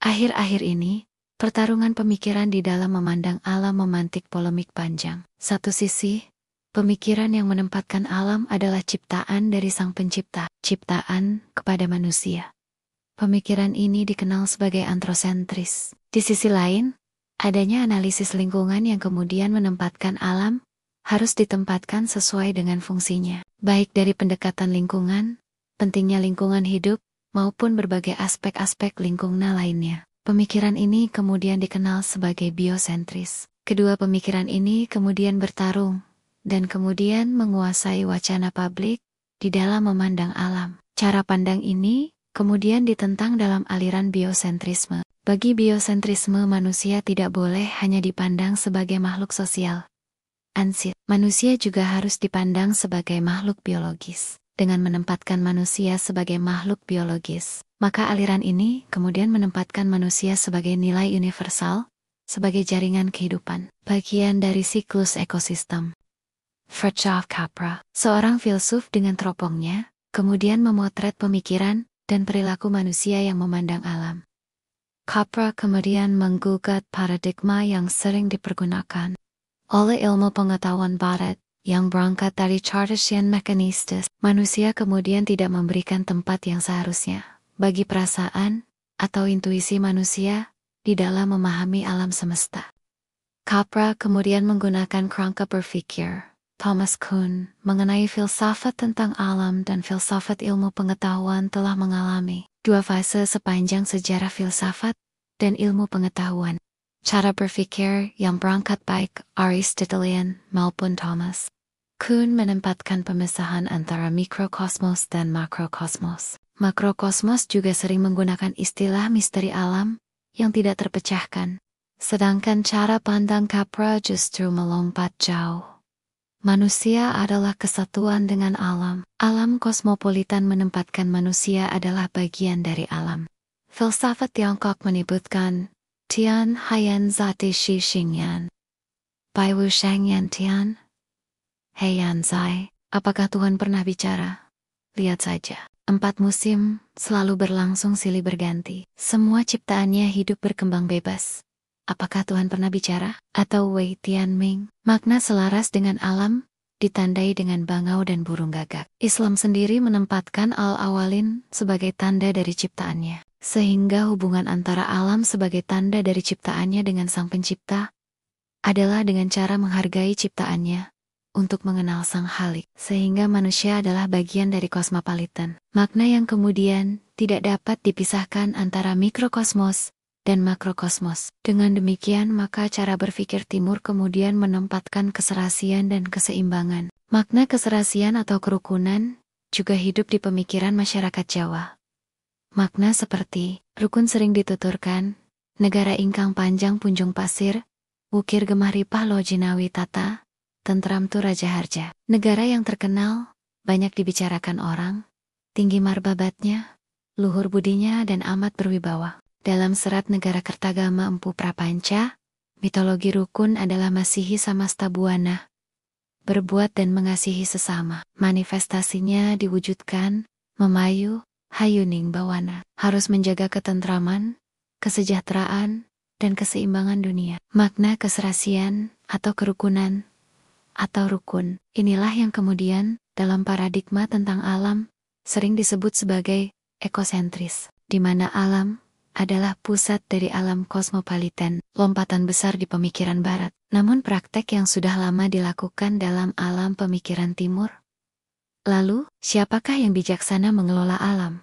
Akhir-akhir ini, pertarungan pemikiran di dalam memandang alam memantik polemik panjang. Satu sisi, pemikiran yang menempatkan alam adalah ciptaan dari Sang Pencipta, ciptaan kepada manusia. Pemikiran ini dikenal sebagai antrosentris. Di sisi lain, adanya analisis lingkungan yang kemudian menempatkan alam harus ditempatkan sesuai dengan fungsinya, baik dari pendekatan lingkungan, pentingnya lingkungan hidup, maupun berbagai aspek-aspek lingkungan lainnya. Pemikiran ini kemudian dikenal sebagai biosentris. Kedua pemikiran ini kemudian bertarung, dan kemudian menguasai wacana publik di dalam memandang alam. Cara pandang ini kemudian ditentang dalam aliran biosentrisme. Bagi biosentrisme, manusia tidak boleh hanya dipandang sebagai makhluk sosial. Manusia juga harus dipandang sebagai makhluk biologis. Dengan menempatkan manusia sebagai makhluk biologis, maka aliran ini kemudian menempatkan manusia sebagai nilai universal, sebagai jaringan kehidupan, bagian dari siklus ekosistem. Fritjof Capra, seorang filsuf dengan teropongnya, kemudian memotret pemikiran dan perilaku manusia yang memandang alam. Capra kemudian menggugat paradigma yang sering dipergunakan oleh ilmu pengetahuan barat, yang berangkat dari Cartesian Mechanistic. Manusia kemudian tidak memberikan tempat yang seharusnya bagi perasaan atau intuisi manusia di dalam memahami alam semesta. Capra kemudian menggunakan kerangka berpikir Thomas Kuhn mengenai filsafat tentang alam dan filsafat ilmu pengetahuan telah mengalami dua fase sepanjang sejarah filsafat dan ilmu pengetahuan. Cara berpikir yang berangkat baik Aristotelian maupun Thomas Kuhn menempatkan pemisahan antara mikrokosmos dan makrokosmos. Makrokosmos juga sering menggunakan istilah misteri alam yang tidak terpecahkan. Sedangkan cara pandang Capra justru melompat jauh. Manusia adalah kesatuan dengan alam. Alam kosmopolitan menempatkan manusia adalah bagian dari alam. Filsafat Tiongkok menyebutkan Tian Haiyan Zati Shi Xingyan Bai Wu Shangyan Tian. Hei Yanzai, apakah Tuhan pernah bicara? Lihat saja. 4 musim selalu berlangsung silih berganti. Semua ciptaannya hidup berkembang bebas. Apakah Tuhan pernah bicara? Atau Wei Tianming, makna selaras dengan alam, ditandai dengan bangau dan burung gagak. Islam sendiri menempatkan al-awalin sebagai tanda dari ciptaannya. Sehingga hubungan antara alam sebagai tanda dari ciptaannya dengan Sang Pencipta adalah dengan cara menghargai ciptaannya untuk mengenal Sang Khalik, sehingga manusia adalah bagian dari kosmopolitan. Makna yang kemudian tidak dapat dipisahkan antara mikrokosmos dan makrokosmos. Dengan demikian, maka cara berpikir Timur kemudian menempatkan keserasian dan keseimbangan. Makna keserasian atau kerukunan juga hidup di pemikiran masyarakat Jawa. Makna seperti rukun sering dituturkan, negara ingkang panjang punjung pasir, wukir gemah ripah lo jinawi tata, tentram tu Raja Harja. Negara yang terkenal, banyak dibicarakan orang, tinggi martabatnya, luhur budinya dan amat berwibawa. Dalam serat Negara Kertagama Empu Prapanca, mitologi rukun adalah masihi samasta buana, berbuat dan mengasihi sesama. Manifestasinya diwujudkan, memayu, hayuning bawana, harus menjaga ketentraman, kesejahteraan, dan keseimbangan dunia. Makna keserasian atau kerukunan atau rukun, inilah yang kemudian dalam paradigma tentang alam sering disebut sebagai ekosentris, di mana alam adalah pusat dari alam kosmopolitan, lompatan besar di pemikiran barat. Namun praktek yang sudah lama dilakukan dalam alam pemikiran Timur. Lalu, siapakah yang bijaksana mengelola alam?